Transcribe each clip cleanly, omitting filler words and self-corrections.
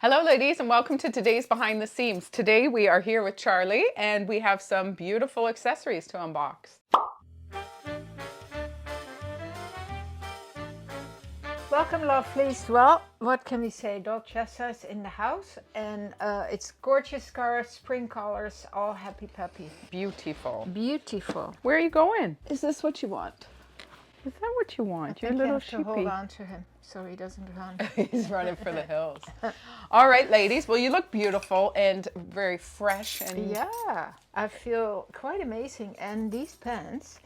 Hello ladies and welcome to today's Behind the Seams. Today we are here with Charlie and we have some beautiful accessories to unbox. Welcome lovelies. Well, what can we say? Dolcezza is in the house and it's gorgeous scarves, spring colors, all happy puppy. Beautiful. Beautiful. Where are you going? Is this what you want? Is that what you want? Your little sheepy. Hold sheepy. on to him so he doesn't run. He's running for the hills. All right, ladies. Well, you look beautiful and very fresh. And Yeah, I feel quite amazing. And these pants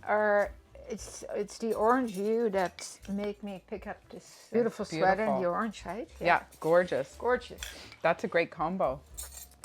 are, it's the orange hue that make me pick up this beautiful sweater in the orange, right? Yeah, gorgeous. Gorgeous. That's a great combo.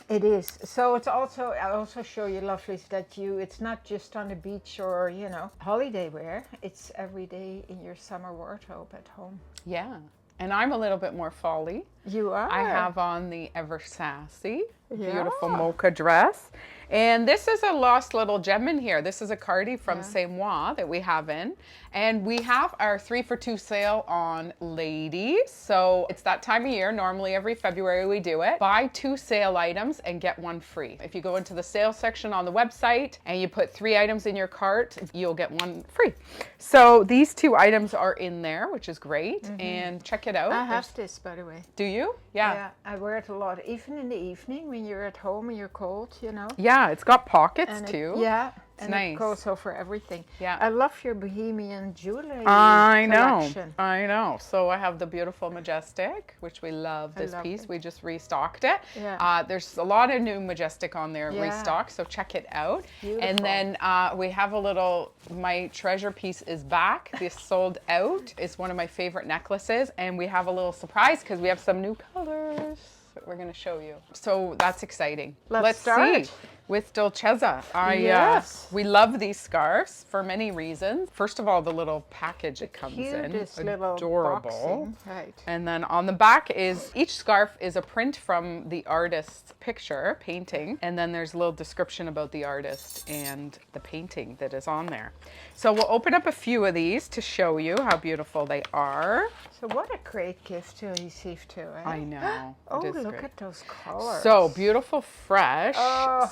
It is. So it's also, I also show you lovelies that it's not just on the beach or, holiday wear. It's every day in your summer wardrobe at home. Yeah. And I'm a little bit more folly. You are. I have on the Ever Sassy, beautiful Yeah. mocha dress. And this is a lost little gem in here. This is a cardie from C'est Moi that we have in. And we have our 3-for-2 sale on ladies. So it's that time of year. Normally every February we do it. Buy 2 sale items and get 1 free. If you go into the sale section on the website and you put 3 items in your cart, you'll get 1 free. So these 2 items are in there, which is great. And check it out. I have this, by the way. Do you? Yeah. Yeah, I wear it a lot, even in the evening when you're at home and you're cold, Yeah, it's got pockets And too. Yeah, It's and nice. it goes over everything. Yeah. I love your bohemian jewelry I collection. know. So I have the beautiful Majestic, which we love this love piece. it. We just restocked it. Yeah. There's a lot of new Majestic on there Yeah. restocked, so check it out. Beautiful. And then we have a little, my treasure piece is back. This sold out. It's one of my favorite necklaces. And we have a little surprise because we have some new colors that we're going to show you. So that's exciting. Let's see. start. With Dolcezza. Yes. We love these scarves for many reasons. First of all, the little package it comes Cutest in. little Adorable. boxing. Right. And then on the back is, each scarf is a print from the artist's picture, painting. And then there's a little description about the artist and the painting that is on there. So we'll open up a few of these to show you how beautiful they are. So what a great gift to receive too, eh? I know. Oh, It is look great. at those colors. So beautiful, fresh, Oh.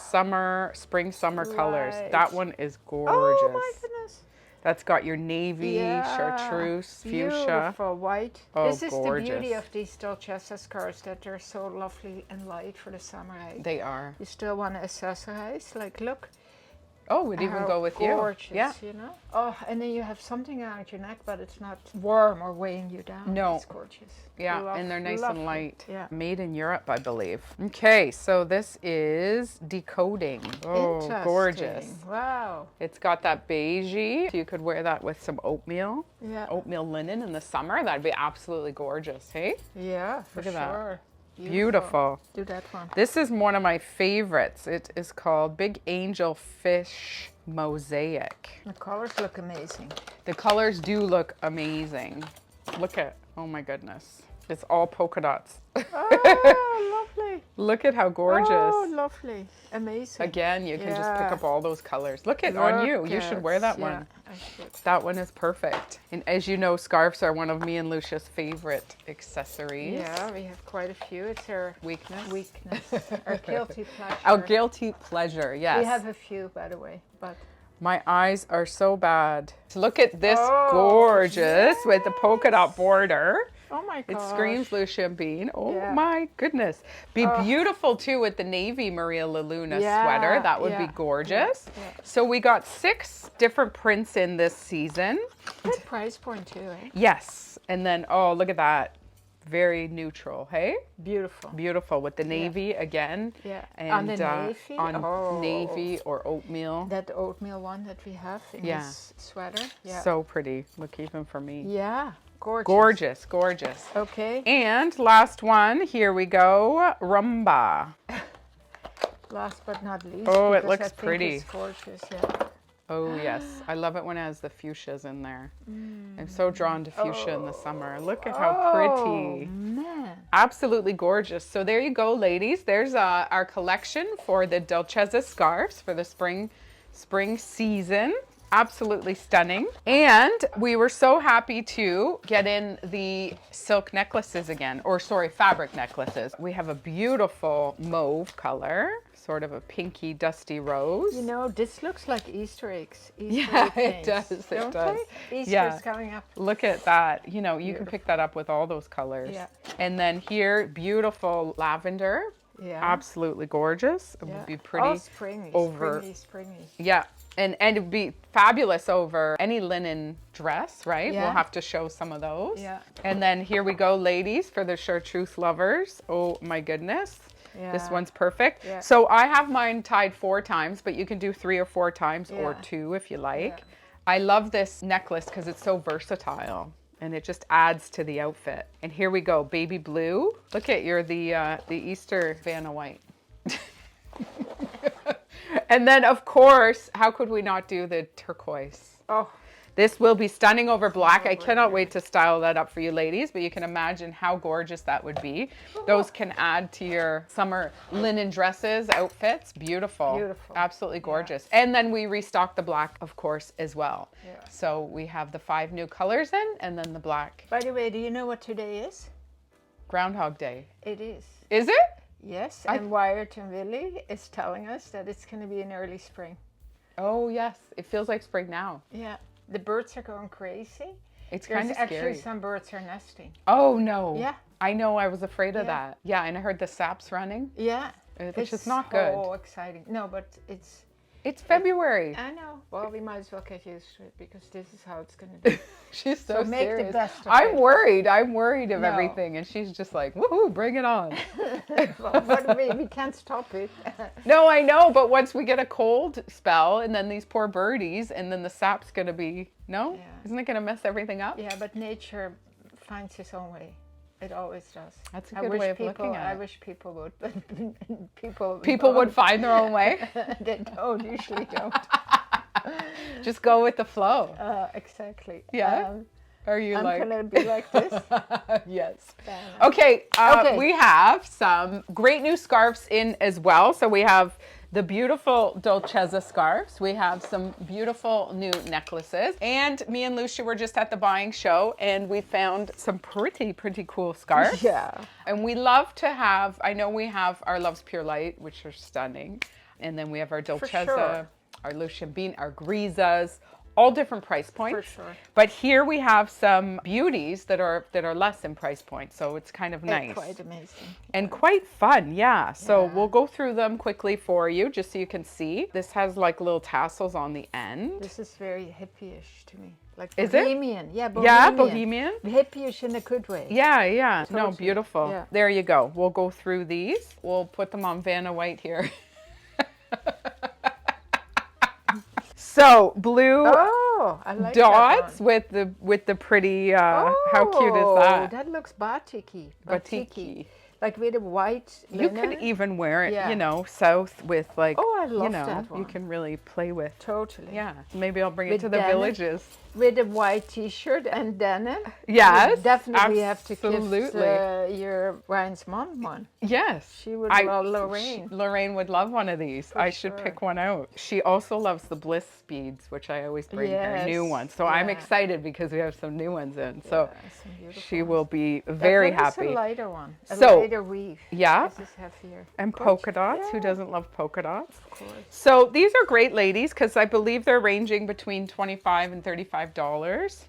spring, summer colors. Right. That one is gorgeous. Oh my goodness. That's got your navy, Yeah. chartreuse, fuchsia. Beautiful white. Oh, This is the beauty gorgeous. of these Dolcezza scarves, that they're so lovely and light for the summer, right? They are. You still want to accessorize, like look. Oh, would even how go with gorgeous, you. Yeah. Oh, and then you have something around your neck, but it's not warm or weighing you down. No. It's gorgeous. Yeah, and they're nice and Lovely. light. Yeah. Made in Europe, I believe. Okay, so this is Decoding. Oh, Interesting. gorgeous. Wow. It's got that beigey. You could wear that with some oatmeal. Yeah. Oatmeal linen in the summer. That'd be absolutely gorgeous, hey? Yeah, for Look at that. sure. Beautiful. Do that one. This is one of my favorites. It is called Big Angel Fish Mosaic. The colors look amazing. The colors do look amazing. Look at, oh my goodness. It's all polka dots. Oh, lovely. Look at how gorgeous. Oh, lovely. Amazing. Again, you can just pick Yeah. up all those colors. Look at on you. Look You should at- wear that yeah, one. I should. That one is perfect. And as you know, scarves are one of me and Lucia's favorite accessories. Yeah, we have quite a few. It's our Weakness. our guilty pleasure. Our guilty pleasure, yes. We have a few, by the way, but My eyes are so bad. Look at this Oh, gorgeous with the polka dot border. oh my It god. screams Lucia Bean. Oh Yeah. my goodness. Be beautiful too with the navy Maria La Luna Yeah, sweater. That would be yeah, gorgeous. yeah. So we got 6 different prints in this season. Good price point too, eh? Yes. And then, oh, look at that. Very neutral, hey? Beautiful. Beautiful with the navy again. Yeah. And On the navy? on Oh. navy or oatmeal. That oatmeal one that we have in Yeah. this sweater. Yeah. So pretty. Look, even for me. Yeah. Gorgeous. Gorgeous, gorgeous. Okay. And last one, here we go, Rumba. Last but not least. Oh, it because looks I think pretty. It's gorgeous. Yeah. Oh yes, I love it when it has the fuchsias in there. I'm so drawn to fuchsia in the summer. Look at how Oh pretty. man. Absolutely gorgeous. So there you go, ladies. There's our collection for the Dolcezza scarves for the spring season. Absolutely stunning. And we were so happy to get in the silk necklaces again, or sorry, fabric necklaces. We have a beautiful mauve color, sort of a pinky, dusty rose. You know, this looks like Easter eggs. Easter Yeah, egg it does. things, It don't does. they? Easter's Yeah. coming up. Look at that. You know, you can pick that up with all those colors. Yeah. And then here, beautiful lavender. Yeah. Absolutely gorgeous. It would be pretty Oh, springy, over. springy. Yeah. And it would be fabulous over any linen dress, right? Yeah. We'll have to show some of those. Yeah. And then here we go, ladies, for the chartreuse lovers. Oh my goodness. This Yeah. one's perfect. Yeah. So I have mine tied 4 times, but you can do 3 or 4 times or Yeah. 2 if you like. Yeah. I love this necklace because it's so versatile and it just adds to the outfit. And here we go, baby blue. Look at the Easter Vanna White. And then, of course, how could we not do the turquoise? Oh, This will be stunning over black. I cannot wait to style that up for you ladies, but you can imagine how gorgeous that would be. Those can add to your summer linen dresses, outfits. Beautiful. Beautiful. Absolutely gorgeous. And then we restock the black, of course, as well. Yeah. So we have the 5 new colors in, and then the black. by the way, do you know what today is? Groundhog Day. It is. Is it? Yes, and Wyatt and Willie is telling us that it's going to be an early spring. Oh, yes. It feels like spring now. Yeah, the birds are going crazy. It's There's kind of actually scary. some birds are nesting. Oh, no. Yeah. I know. I was afraid of Yeah. that. Yeah, and I heard the saps running, Yeah, which is not good. Oh, exciting! No, but it's. It's February. I know. Well, we might as well get used to it because this is how it's going to be. She's so, So make the serious. best of I'm it. worried. I'm worried of No. everything, and she's just like, "Woohoo, bring it on!" But we can't stop it. No, I know, but once we get a cold spell, and then these poor birdies, and then the sap's gonna be Yeah. isn't it gonna mess everything up? Yeah, but nature finds its own way. It always does. That's a I good wish way of people, looking at I it. wish people would, but people People would find their own way. they don't usually don't. Just go with the flow. Exactly. Yeah? Are you I'm like? gonna be like this. Yes. Then. Okay, Okay. we have some great new scarves in as well. So we have the beautiful Dolcezza scarves. We have some beautiful new necklaces. And me and Lucia were just at the buying show and we found some pretty cool scarves. Yeah. And we love to have, I know we have our Love's Pure Light, which are stunning. And then we have our Dolcezza, sure. our Lucian Bean, our Grisas, all different price points. For sure. But here we have some beauties that are less in price point, so it's kind of nice Quite amazing. and quite fun. Yeah. So Yeah. we'll go through them quickly for you, just so you can see. This has like little tassels on the end. This is very hippie-ish to me. Like Is it? bohemian. Yeah, Yeah, bohemian. bohemian. Hippie-ish in a good way. Yeah, yeah. No, Totally. beautiful. Yeah. There you go. We'll go through these. We'll put them on Vanna White here. So blue Oh, I like dots that one. with the pretty. How cute is that? That looks batik-y. Batiki. Like with a white You linen. could even wear it, Yeah. you know, south with like, Oh, I you love know, that you one. can really play with. Totally. Yeah, maybe I'll bring it With to the denim. villages. With a white T-shirt and denim. Yes, You definitely have to absolutely. gift your Ryan's mom one. Yes. She would love Lorraine. Lorraine would love one of these. I should sure. pick one out. She also loves the Bliss Speeds, which I always bring her new Yes, ones. So I'm yeah. excited because we have some new ones in. So Yeah, some beautiful she ones. will be That very one is happy. a lighter one. A So, lighter weave. yeah. This is heavier. And Gorgeous. polka dots. Who Yeah, doesn't love polka dots? Of course. So these are great, ladies, because I believe they're ranging between $25 and $35,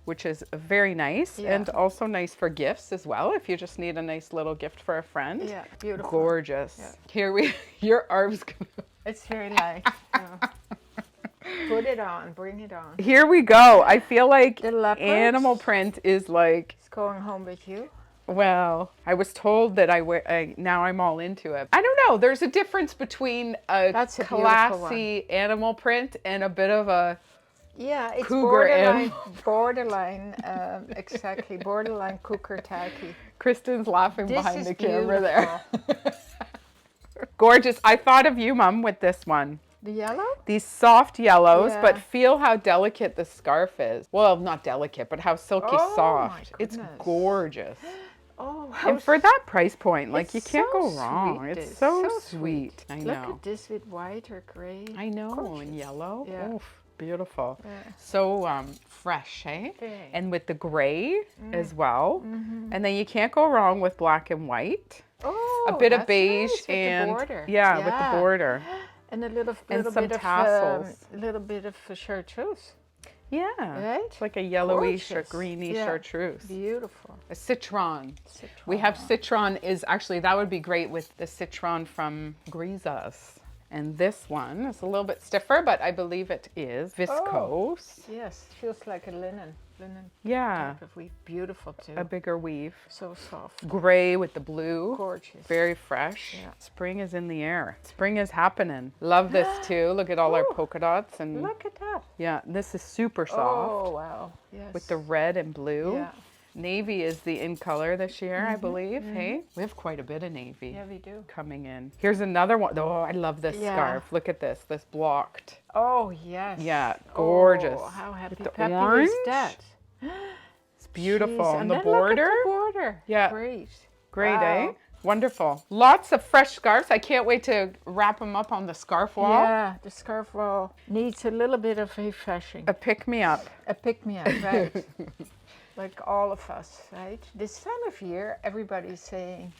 which is very nice Yeah. and also nice for gifts as well. If you just need a nice little gift for a friend. Yeah, beautiful. Gorgeous. Yeah. Here your arms. It's very light. Put it on. Bring it on. Here we go. I feel like The leopards. animal print is like. It's going home with you. Well, I was told that now I'm all into it. I don't know. There's a difference between a That's a beautiful classy animal print and a bit of a. Yeah, it's Cougar borderline, exactly, borderline cougar tacky. Kristen's laughing This behind is the camera there. beautiful. Gorgeous. I thought of you, Mom, with this one. The yellow? These soft yellows, Yeah. but feel how delicate the scarf is. Well, not delicate, but how silky Oh, soft. my It's goodness. gorgeous. Oh, And for that price point, like It's you can't so go wrong. sweet, It's this. so So sweet. I Look know. at this with white or gray. I know. Gorgeous. And yellow. Yeah. Oof. Beautiful. Yeah. So fresh, eh? Very. And with the gray as well. And then you can't go wrong with black and white. Oh, A bit of that's beige nice with and the border. yeah, with the border. And a little some bit tassels. of little bit of chartreuse. Yeah. Right? It's like a yellowish or Gorgeous. greeny Yeah. chartreuse. Beautiful. A citron. Citron. We have citron is actually, that would be great with the citron from Grisas. And this one is a little bit stiffer, but I believe it is viscose. Yes, feels like a linen Yeah, type of weave. Beautiful too. a bigger weave. So soft. Gray with the blue. Gorgeous. Very fresh. Yeah. Spring is in the air. Spring is happening. Love this too. Look at all our Oh, polka dots. And Look at that. yeah, this is super soft Oh, wow. Yes. with the red and blue. Yeah. Navy is the in color this year, I believe. Hey, we have quite a bit of navy. Yeah, we do. Coming in. Here's another one. Oh, I love this Yeah. scarf. Look at this. This blocked. Oh, yes. Yeah, gorgeous. Oh, how happy the peppy orange. is that? It's beautiful. Jeez, And the then look at border. the border. Yeah. Great. Great, eh? Wow. Wonderful. Lots of fresh scarves. I can't wait to wrap them up on the scarf wall. Yeah, the scarf wall needs a little bit of refreshing. A pick me up. A pick-me-up, right? Like all of us, right? This time of year, everybody's saying,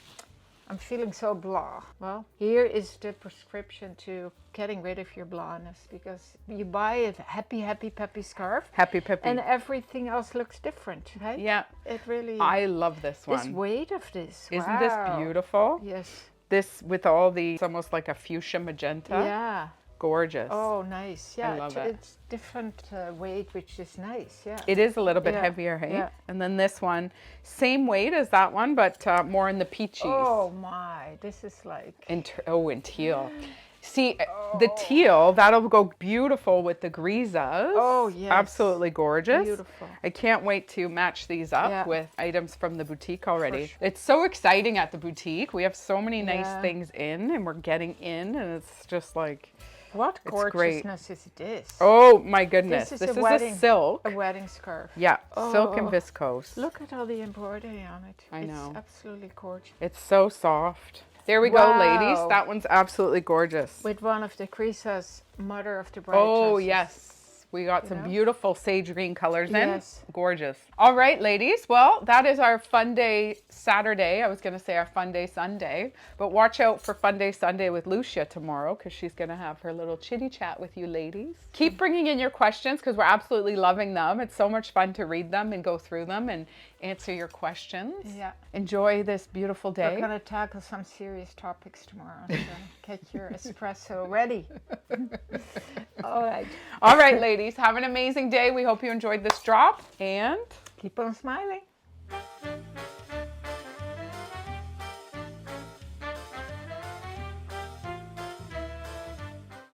I'm feeling so blah. Well, here is the prescription to getting rid of your blahness, because you buy a happy, happy, peppy scarf Happy Pippi. and everything else looks different, right? Yeah, It really, I love this this one. weight of this. Isn't this wow. beautiful? Yes. This with all the, it's almost like a fuchsia magenta. Yeah. Gorgeous. Oh, nice. Yeah, love it. it's different weight, which is nice. Yeah. It is a little bit Yeah, heavier, hey? yeah. And then this one, same weight as that one, but more in the peaches. Oh my, this is like. In teal. See, the teal, that'll go beautiful with the Grisas. Oh, yes. Absolutely gorgeous. Beautiful. I can't wait to match these up Yeah. with items from the boutique already. sure. It's so exciting at the boutique. We have so many nice Yeah. things in, and we're getting in, and it's just like, What It's great. gorgeousness is this? oh my goodness. This This is is a wedding- a silk. A wedding scarf. Yeah, silk and Oh. viscose. Look at all the embroidery on it. I know. It's absolutely gorgeous. It's so soft. There we go, ladies. Wow. That one's absolutely gorgeous. With one of the Grisas, mother of the bride. Oh, dresses. yes. We got some know? beautiful sage green colors in. Yes. Gorgeous. All right, ladies. Well, that is our Fun Day Saturday. I was going to say our Fun Day Sunday. But watch out for Fun Day Sunday with Lucia tomorrow, because she's going to have her little chitty chat with you ladies. Keep bringing in your questions, because we're absolutely loving them. It's so much fun to read them and go through them and answer your questions. Yeah. Enjoy this beautiful We're day. going to tackle some serious topics tomorrow. So get your espresso ready. All right. All right, ladies. Have an amazing day. We hope you enjoyed this drop, and Keep on smiling.